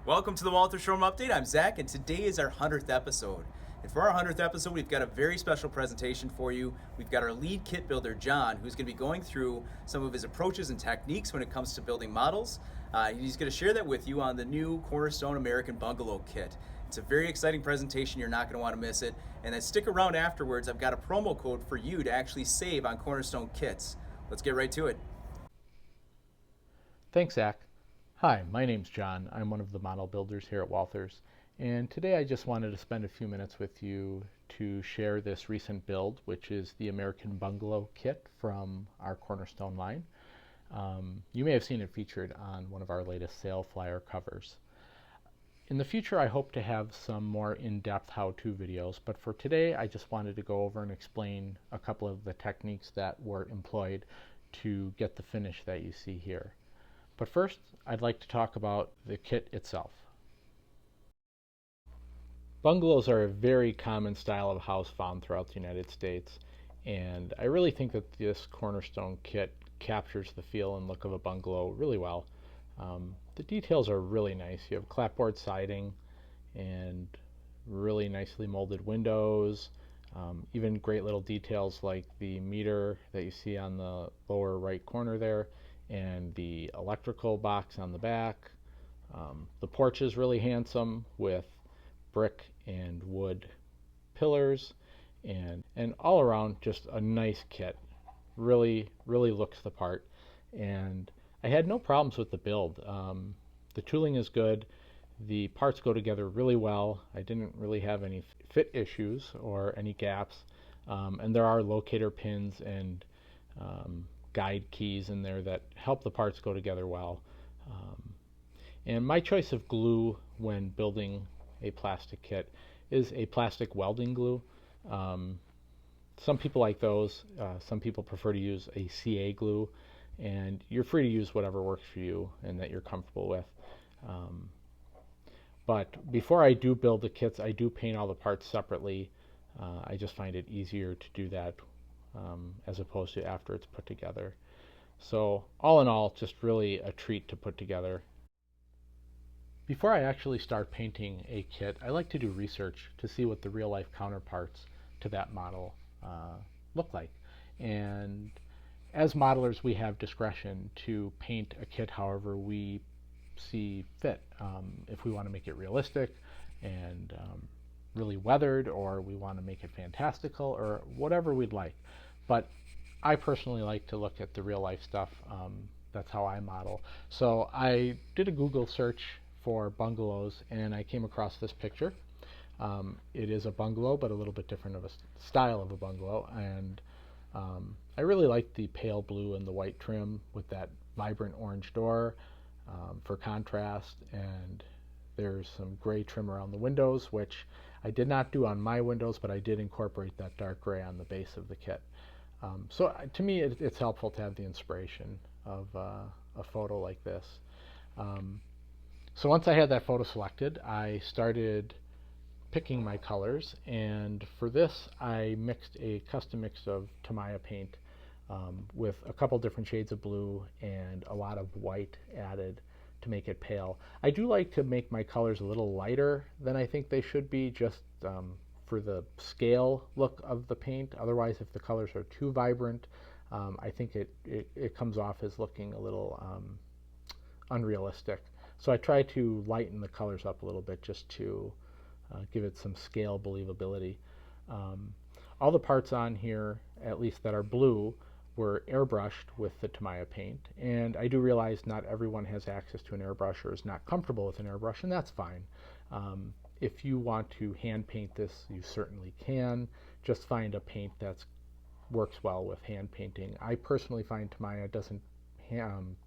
Welcome to the Walthers Showroom Update. I'm Zach, and today is our 100th episode. And for our 100th episode, we've got a very special presentation for you. We've got our lead kit builder, John, who's going to be going through some of his approaches and techniques when it comes to building models. He's going to share that with you on the new Cornerstone American Bungalow kit. It's a very exciting presentation. You're not going to want to miss it. And then stick around afterwards. I've got a promo code for you to actually save on Cornerstone kits. Let's get right to it. Thanks, Zach. Hi, my name's John. I'm one of the model builders here at Walthers, and today I just wanted to spend a few minutes with you to share this recent build, which is the American Bungalow kit from our Cornerstone line. You may have seen it featured on one of our latest sale flyer covers. In the future, I hope to have some more in-depth how-to videos, but for today, I just wanted to go over and explain a couple of the techniques that were employed to get the finish that you see here. But first, I'd like to talk about the kit itself. Bungalows are a very common style of house found throughout the United States, and I really think that this Cornerstone kit captures the feel and look of a bungalow really well. The details are really nice. You have clapboard siding and really nicely molded windows, even great little details like the meter that you see on the lower right corner there, and the electrical box on the back. The porch is really handsome with brick and wood pillars, and all around just a nice kit. Really looks the part, and I had no problems with the build. The tooling is good. The parts go together really well. I didn't really have any fit issues or any gaps, and there are locator pins and guide keys in there that help the parts go together well. And my choice of glue when building a plastic kit is a plastic welding glue. Some people like those. Some people prefer to use a CA glue, and you're free to use whatever works for you and that you're comfortable with. But before I do build the kits, I do paint all the parts separately. I just find it easier to do that as opposed to after it's put together. So all in all, just really a treat to put together. Before I actually start painting a kit, I like to do research to see what the real life counterparts to that model look like. And as modelers, we have discretion to paint a kit however we see fit. If we want to make it realistic and really weathered, or we want to make it fantastical, or whatever we'd like. But I personally like to look at the real life stuff. That's how I model. So I did a Google search for bungalows, and I came across this picture. It is a bungalow, but a little bit different of a style of a bungalow, and I really like the pale blue and the white trim with that vibrant orange door for contrast, and there's some gray trim around the windows, which I did not do on my windows, but I did incorporate that dark gray on the base of the kit. So to me, it's helpful to have the inspiration of a photo like this. So once I had that photo selected, I started picking my colors, and for this I mixed a custom mix of Tamiya paint with a couple different shades of blue and a lot of white added to make it pale. I do like to make my colors a little lighter than I think they should be, just for the scale look of the paint. Otherwise, if the colors are too vibrant, I think it comes off as looking a little unrealistic. So I try to lighten the colors up a little bit just to give it some scale believability. All the parts on here, at least that are blue, were airbrushed with the Tamiya paint, and I do realize not everyone has access to an airbrush or is not comfortable with an airbrush, and that's fine. If you want to hand paint this, you certainly can. Just find a paint that works well with hand painting. I personally find Tamiya doesn't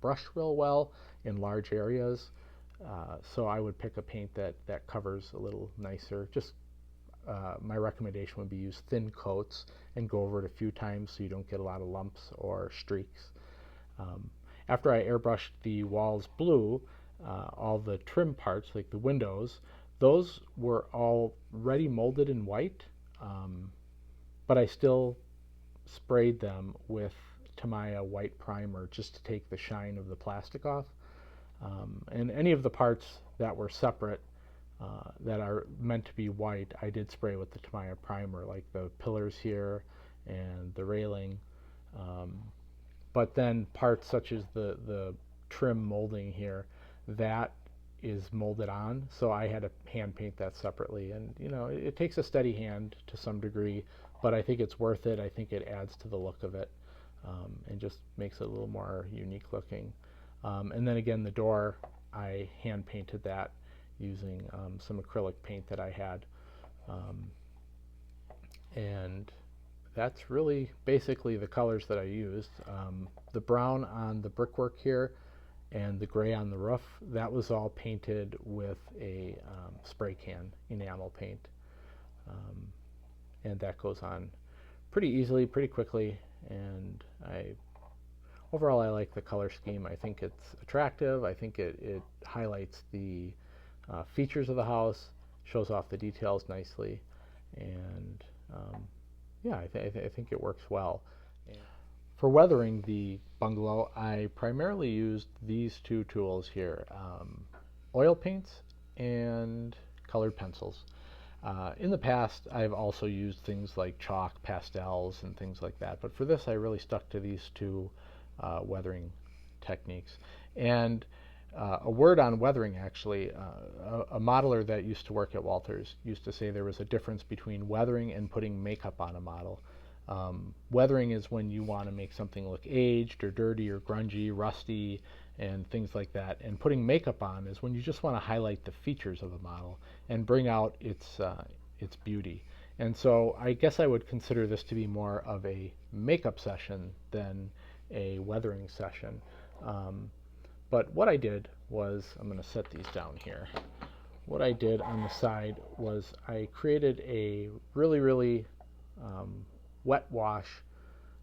brush real well in large areas, so I would pick a paint that covers a little nicer. Just my recommendation would be use thin coats and go over it a few times so you don't get a lot of lumps or streaks. After I airbrushed the walls blue, all the trim parts, like the windows, those were all ready molded in white, but I still sprayed them with Tamiya white primer just to take the shine of the plastic off. And any of the parts that were separate that are meant to be white, I did spray with the Tamiya primer, like the pillars here and the railing. But then parts such as the trim molding here, that is molded on, so I had to hand paint that separately. And it takes a steady hand to some degree, but I think it's worth it. I think it adds to the look of it, and just makes it a little more unique looking. And then again, the door, I hand painted that using some acrylic paint that I had. And that's really basically the colors that I used. The brown on the brickwork here and the gray on the roof, that was all painted with a spray can enamel paint. And that goes on pretty easily, pretty quickly, and overall I like the color scheme. I think it's attractive. I think it highlights the features of the house, shows off the details nicely, and yeah, I think it works well. For weathering the bungalow, I primarily used these two tools here, oil paints and colored pencils. In the past, I've also used things like chalk, pastels, and things like that, but for this I really stuck to these two weathering techniques. And a word on weathering, actually, a modeler that used to work at Walthers used to say there was a difference between weathering and putting makeup on a model. Weathering is when you want to make something look aged or dirty or grungy, rusty, and things like that. And putting makeup on is when you just want to highlight the features of a model and bring out its beauty. And so I guess I would consider this to be more of a makeup session than a weathering session. But what I did was, I'm going to set these down here. What I did on the side was I created a really wet wash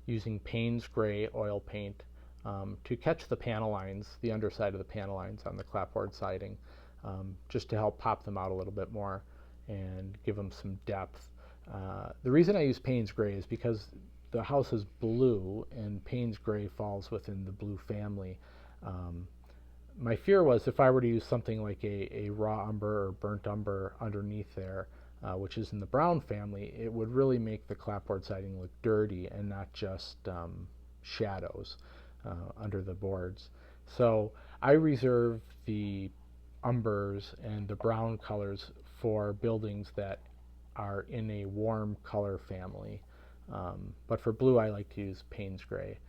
using Payne's Gray oil paint to catch the panel lines, the underside of the panel lines on the clapboard siding, just to help pop them out a little bit more and give them some depth. The reason I use Payne's Gray is because the house is blue, and Payne's Gray falls within the blue family. My fear was if I were to use something like a raw umber or burnt umber underneath there, which is in the brown family, it would really make the clapboard siding look dirty and not just shadows under the boards. So I reserve the umbers and the brown colors for buildings that are in a warm color family. But for blue, I like to use Payne's Gray.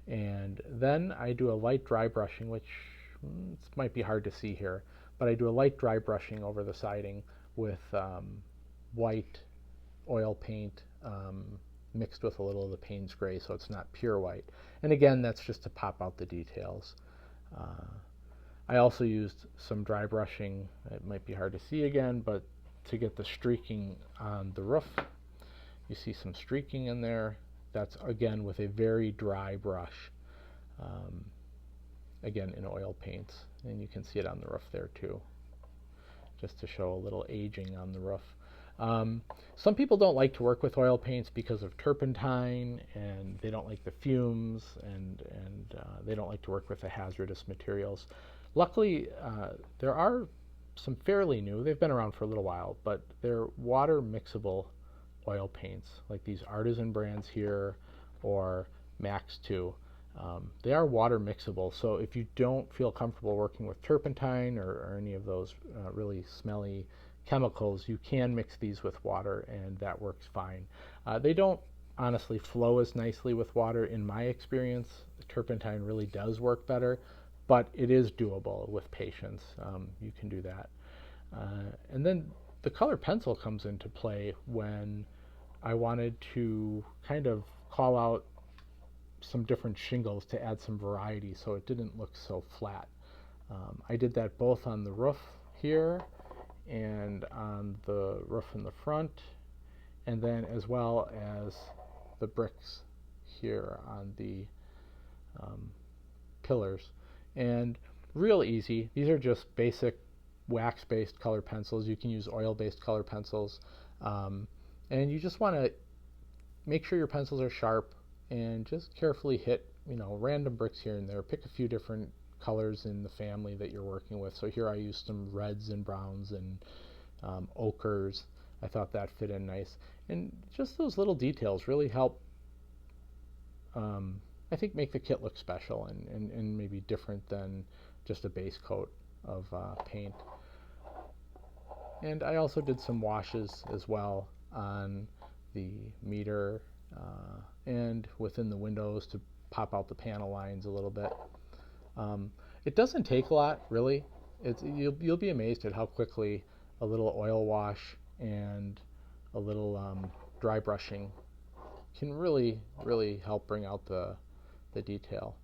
And then I do a light dry brushing, which might be hard to see here, but I do a light dry brushing over the siding with white oil paint mixed with a little of the Payne's Gray, so it's not pure white. And again, that's just to pop out the details. I also used some dry brushing. It might be hard to see again, but to get the streaking on the roof. You see some streaking in there. That's again with a very dry brush, again in oil paints, and you can see it on the roof there too, just to show a little aging on the roof. Some people don't like to work with oil paints because of turpentine, and they don't like the fumes, and they don't like to work with the hazardous materials. Luckily, there are some fairly new, they've been around for a little while, but they're water mixable oil paints, like these artisan brands here or Max 2. They are water mixable, so if you don't feel comfortable working with turpentine or any of those really smelly chemicals, you can mix these with water, and that works fine. They don't honestly flow as nicely with water in my experience. Turpentine really does work better, but it is doable with patience. You can do that. And then the color pencil comes into play when I wanted to kind of call out some different shingles to add some variety so it didn't look so flat. I did that both on the roof here and on the roof in the front, and then as well as the bricks here on the pillars. And real easy. These are just basic wax-based color pencils. You can use oil-based color pencils. And you just want to make sure your pencils are sharp and just carefully hit, random bricks here and there. Pick a few different colors in the family that you're working with. So here I used some reds and browns and ochres. I thought that fit in nice. And just those little details really help, I think, make the kit look special and maybe different than just a base coat of paint. And I also did some washes as well on the meter and within the windows to pop out the panel lines a little bit. It doesn't take a lot, really. You'll be amazed at how quickly a little oil wash and a little dry brushing can really help bring out the detail.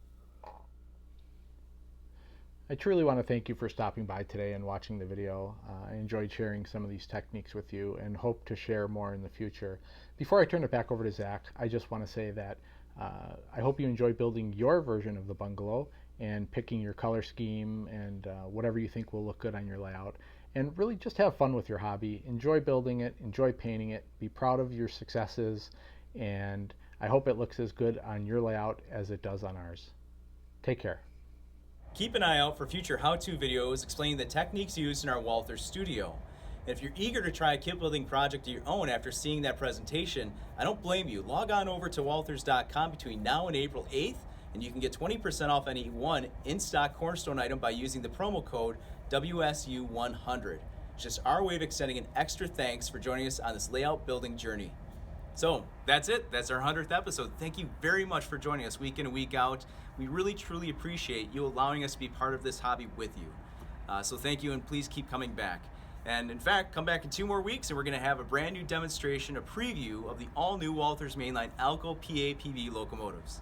I truly want to thank you for stopping by today and watching the video. I enjoyed sharing some of these techniques with you and hope to share more in the future. Before I turn it back over to Zach, I just want to say that I hope you enjoy building your version of the bungalow and picking your color scheme and whatever you think will look good on your layout. And really just have fun with your hobby. Enjoy building it, enjoy painting it, be proud of your successes, and I hope it looks as good on your layout as it does on ours. Take care. Keep an eye out for future how-to videos explaining the techniques used in our Walthers studio. And if you're eager to try a kit building project of your own after seeing that presentation, I don't blame you. Log on over to walthers.com between now and April 8th, and you can get 20% off any one in-stock Cornerstone item by using the promo code WSU100. It's just our way of extending an extra thanks for joining us on this layout building journey. So that's it. That's our 100th episode. Thank you very much for joining us week in and week out. We really, truly appreciate you allowing us to be part of this hobby with you. So thank you, and please keep coming back. And in fact, come back in 2 more weeks, and we're going to have a brand new demonstration, a preview of the all-new Walthers mainline Alco PA-PV locomotives.